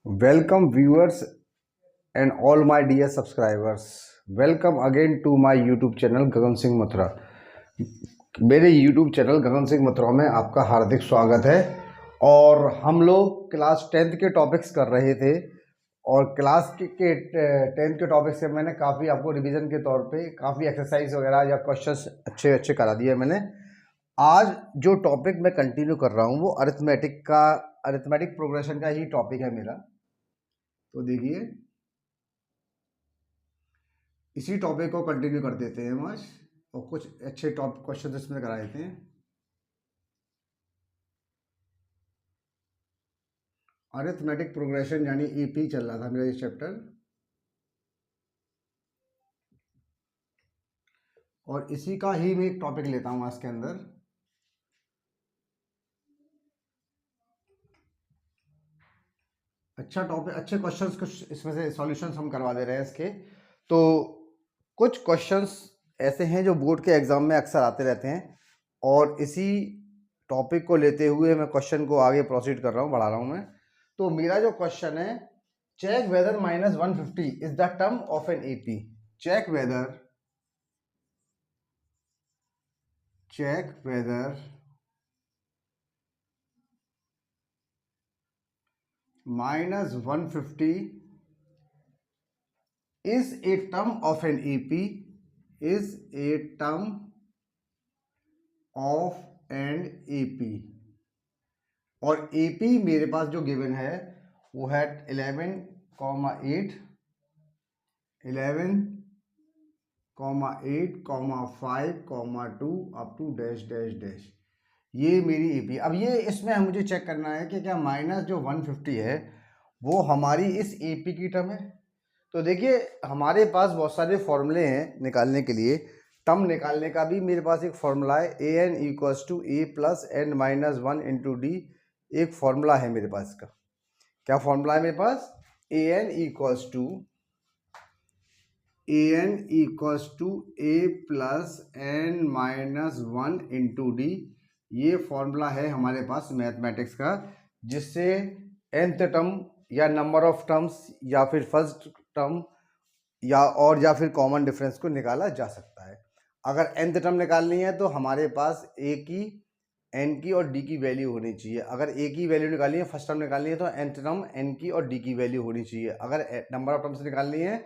Welcome viewers and all my dear subscribers. Welcome again to my YouTube channel Gagan Singh Mathura. मेरे YouTube channel Gagan Singh Mathura में आपका हार्दिक स्वागत है। और हम लोग क्लास 10th के टॉपिक्स कर रहे थे और क्लास के 10th के टॉपिक्स से मैंने काफ़ी आपको रिवीजन के तौर पे काफ़ी एक्सरसाइज वगैरह या क्वेश्चंस अच्छे अच्छे करा दिए मैंने। आज जो टॉपिक मैं कंटिन्यू कर रहा हूँ वो अरिथमेटिक प्रोग्रेशन का ही टॉपिक है मेरा। तो देखिए इसी टॉपिक को कंटिन्यू कर देते हैं हम आज और कुछ अच्छे टॉप क्वेश्चन इसमें करा देते हैं। अरिथमेटिक प्रोग्रेशन यानी ईपी चल रहा था मेरा ये चैप्टर, और इसी का ही मैं एक टॉपिक लेता हूँ आज के अंदर। अच्छा टॉपिक, अच्छे क्वेश्चंस कुछ इसमें से सॉल्यूशंस हम करवा दे रहे हैं इसके। तो कुछ क्वेश्चंस ऐसे हैं जो बोर्ड के एग्जाम में अक्सर आते रहते हैं और इसी टॉपिक को लेते हुए मैं क्वेश्चन को आगे प्रोसीड कर रहा हूँ, बढ़ा रहा हूँ मैं। तो मेरा जो क्वेश्चन है, check whether -150 is the term of an AP. Check whether -150 is a term of an AP, is a term of an AP। और AP मेरे पास जो गिवन है वो है 11,8, 11,8,5,2 up to dash dash dash. ये मेरी एपी। अब ये इसमें मुझे चेक करना है कि क्या माइनस जो 150 है वो हमारी इस एपी की टर्म है। तो देखिए हमारे पास बहुत सारे फॉर्मूले हैं निकालने के लिए। टर्म निकालने का भी मेरे पास एक फॉर्मूला है, A N equals to A plus N minus 1 into D. एक फॉर्मूला है मेरे पास इसका। क्या फॉर्मूला है मेरे पास? A N equals to A plus N minus 1 into D. ये फॉर्मूला है हमारे पास मैथमेटिक्स का, जिससे nth टर्म या नंबर ऑफ टर्म्स या फिर फर्स्ट टर्म या फिर कॉमन डिफरेंस को निकाला जा सकता है। अगर nth टर्म निकालनी है तो हमारे पास a की, n की और d की वैल्यू होनी चाहिए। अगर a की वैल्यू निकालनी है, फर्स्ट टर्म निकालनी है, तो nth टर्म n की और d की वैल्यू होनी चाहिए। अगर नंबर ऑफ टर्म्स निकालनी है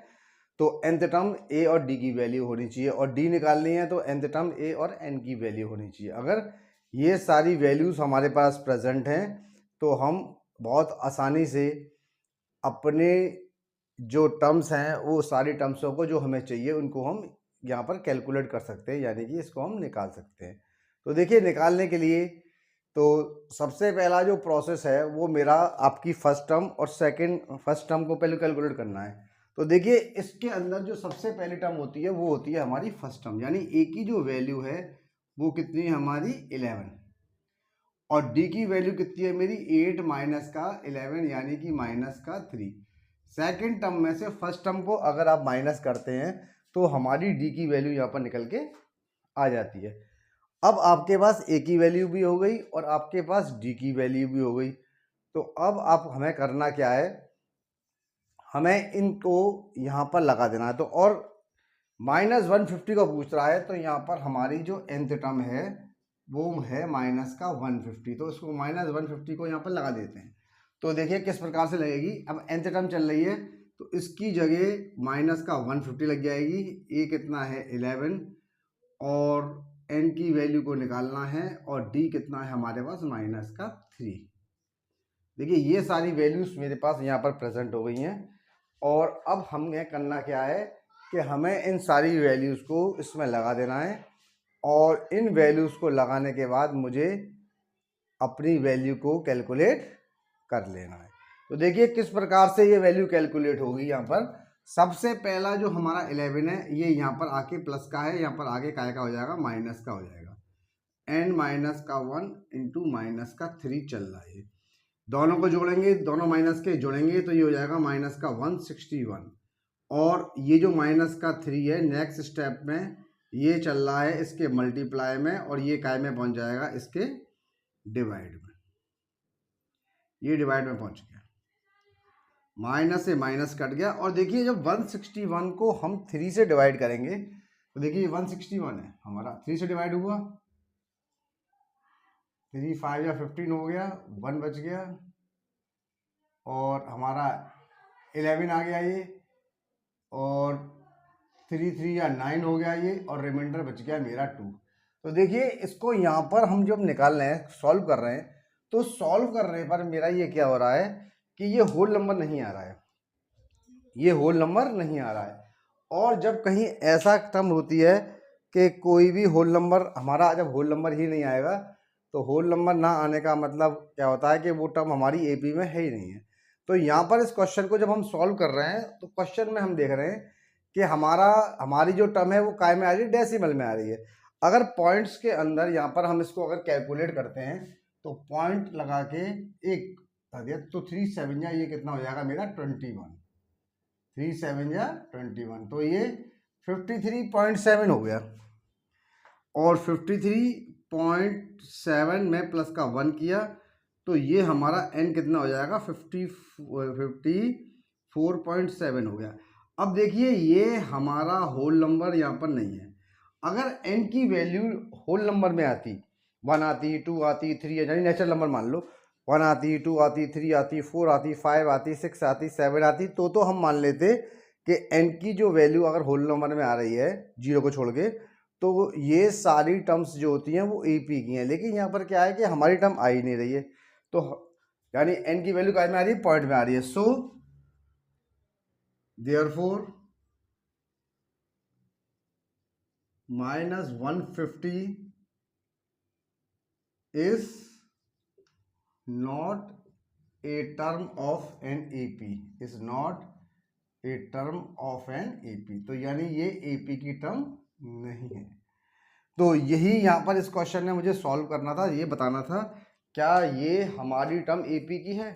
तो nth टर्म a और d की वैल्यू होनी चाहिए, और d निकालनी है तो nth टर्म a और n की वैल्यू होनी चाहिए। अगर ये सारी वैल्यूज हमारे पास प्रेजेंट हैं तो हम बहुत आसानी से अपने जो टर्म्स हैं वो सारी टर्म्सों को जो हमें चाहिए उनको हम यहाँ पर कैलकुलेट कर सकते हैं, यानी कि इसको हम निकाल सकते हैं। तो देखिए निकालने के लिए तो सबसे पहला जो प्रोसेस है वो मेरा आपकी फर्स्ट टर्म और फर्स्ट टर्म को पहले कैलकुलेट करना है। तो देखिए इसके अंदर जो सबसे पहली टर्म होती है वो होती है हमारी फर्स्ट टर्म, यानी ए की जो वैल्यू है वो कितनी है हमारी 11, और डी की वैल्यू कितनी है मेरी 8 माइनस का 11 यानी कि माइनस का 3। सेकेंड टर्म में से फर्स्ट टर्म को अगर आप माइनस करते हैं तो हमारी डी की वैल्यू यहाँ पर निकल के आ जाती है। अब आपके पास ए की वैल्यू भी हो गई और आपके पास डी की वैल्यू भी हो गई। तो अब आप हमें करना क्या है, हमें इनको यहाँ पर लगा देना है। तो और -150 का पूछ रहा है तो यहाँ पर हमारी जो nth टर्म है वो है माइनस का 150, तो उसको -150 को यहाँ पर लगा देते हैं। तो देखिए किस प्रकार से लगेगी। अब nth टर्म चल रही है तो इसकी जगह माइनस का 150 लग जाएगी। ए कितना है 11, और n की वैल्यू को निकालना है, और d कितना है हमारे पास माइनस का 3। देखिए ये सारी वैल्यूज मेरे पास यहाँ पर प्रेजेंट हो गई हैं, और अब हमें करना क्या है कि हमें इन सारी वैल्यूज़ को इसमें लगा देना है, और इन वैल्यूज़ को लगाने के बाद मुझे अपनी वैल्यू को कैलकुलेट कर लेना है। तो देखिए किस प्रकार से ये वैल्यू कैलकुलेट होगी। यहाँ पर सबसे पहला जो हमारा 11 है ये यहाँ पर आके प्लस का है, यहाँ पर आगे काय का हो जाएगा माइनस का हो जाएगा। n माइनस का 1 इंटू माइनस का 3 चल रहा है। दोनों को जोड़ेंगे, दोनों माइनस के जोड़ेंगे तो ये हो जाएगा माइनस का 161, और ये जो माइनस का 3 है नेक्स्ट स्टेप में ये चल रहा है इसके मल्टीप्लाई में, और ये काय में पहुंच जाएगा इसके डिवाइड में। ये डिवाइड में पहुंच गया। माइनस से माइनस कट गया। और देखिए जब 161 को हम 3 से डिवाइड करेंगे तो देखिए 161 है हमारा, 3 से डिवाइड हुआ, 3 5 या 15 हो गया, 1 बच गया और हमारा 11 आ गया ये, और 3 3 या 9 हो गया ये, और रिमाइंडर बच गया मेरा 2। तो देखिए इसको यहाँ पर हम जब निकाल रहे हैं, सॉल्व कर रहे हैं, तो सॉल्व करने पर मेरा ये क्या हो रहा है कि ये होल नंबर नहीं आ रहा है, ये होल नंबर नहीं आ रहा है। और जब कहीं ऐसा टर्म होती है कि कोई भी होल नंबर हमारा, जब होल नंबर ही नहीं आएगा तो होल नंबर ना आने का मतलब क्या होता है कि वो टर्म हमारी एपी में है ही नहीं है। तो यहाँ पर इस क्वेश्चन को जब हम सॉल्व कर रहे हैं तो क्वेश्चन में हम देख रहे हैं कि हमारी जो टर्म है वो काय में आ रही है, डेसिमल में आ रही है। अगर पॉइंट्स के अंदर यहाँ पर हम इसको अगर कैलकुलेट करते हैं तो पॉइंट लगा के एक दिया तो 3 7 या ये कितना हो जाएगा मेरा 21, 3 7 या 21, तो ये 53.7 हो गया। और 53.7 में प्लस का 1 किया तो ये हमारा n कितना हो जाएगा 54.7 हो गया। अब देखिए ये हमारा होल नंबर यहाँ पर नहीं है। अगर n की वैल्यू होल नंबर में आती, 1 आती, 2 आती, 3 यानी नेचुरल नंबर मान लो, 1 आती, 2 आती, 3 आती, 4 आती, 5 आती, 6 आती, 7 आती, तो हम मान लेते कि n की जो वैल्यू अगर होल नंबर में आ रही है 0 को छोड़ के, तो ये सारी टर्म्स जो होती हैं वो एपी की हैं। लेकिन यहाँ पर क्या है कि हमारी टर्म आ ही नहीं रही है, तो यानी n की वैल्यू काय में आ रही है, पॉइंट में आ रही है। So therefore -150 is not a term of an AP, is not a term of an AP. तो यानी ये एपी की टर्म नहीं है। तो यही यहाँ पर इस क्वेश्चन में मुझे सॉल्व करना था, ये बताना था क्या ये हमारी टर्म एपी की है।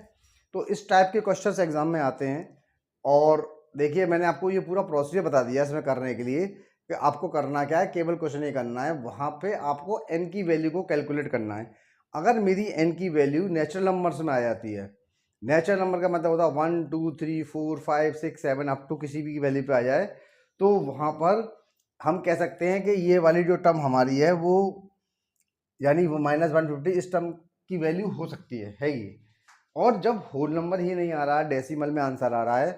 तो इस टाइप के क्वेश्चंस एग्जाम में आते हैं। और देखिए मैंने आपको ये पूरा प्रोसीजर बता दिया इसमें करने के लिए कि आपको करना क्या है, केवल क्वेश्चन ये करना है, वहाँ पे आपको n की वैल्यू को कैलकुलेट करना है। अगर मेरी n की वैल्यू नेचुरल नंबर्स में आ जाती है, नेचुरल नंबर का मतलब होता है 1 2 3 4 5 6 7 अप टू किसी भी वैल्यू पे आ जाए, तो वहाँ पर हम कह सकते हैं कि ये वाली जो टर्म हमारी है वो, यानी वो -150 इस टर्म की वैल्यू हो सकती है ये। और जब होल नंबर ही नहीं आ रहा, डेसिमल में आंसर आ रहा है,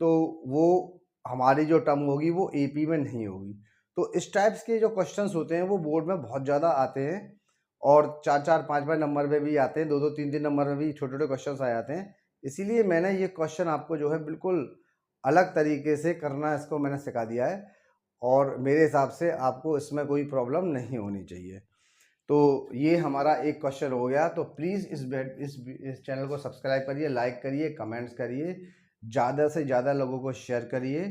तो वो हमारी जो टर्म होगी वो एपी में नहीं होगी। तो इस टाइप्स के जो क्वेश्चंस होते हैं वो बोर्ड में बहुत ज़्यादा आते हैं, और 4 4 5 5 नंबर में भी आते हैं, 2 2 3 3 नंबर में भी छोटे छोटे क्वेश्चंस आ जाते हैं। इसीलिए मैंने ये क्वेश्चन आपको जो है बिल्कुल अलग तरीके से करना, इसको मैंने सिखा दिया है, और मेरे हिसाब से आपको इसमें कोई प्रॉब्लम नहीं होनी चाहिए। तो ये हमारा एक क्वेश्चन हो गया। तो प्लीज़ इस चैनल को सब्सक्राइब करिए, लाइक करिए, कमेंट्स करिए, ज़्यादा से ज़्यादा लोगों को शेयर करिए,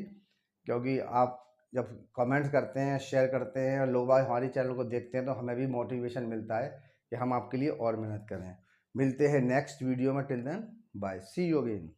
क्योंकि आप जब कमेंट्स करते हैं, शेयर करते हैं और लोग हमारे चैनल को देखते हैं तो हमें भी मोटिवेशन मिलता है कि हम आपके लिए और मेहनत करें। मिलते हैं नेक्स्ट वीडियो में, till then bye, see you again.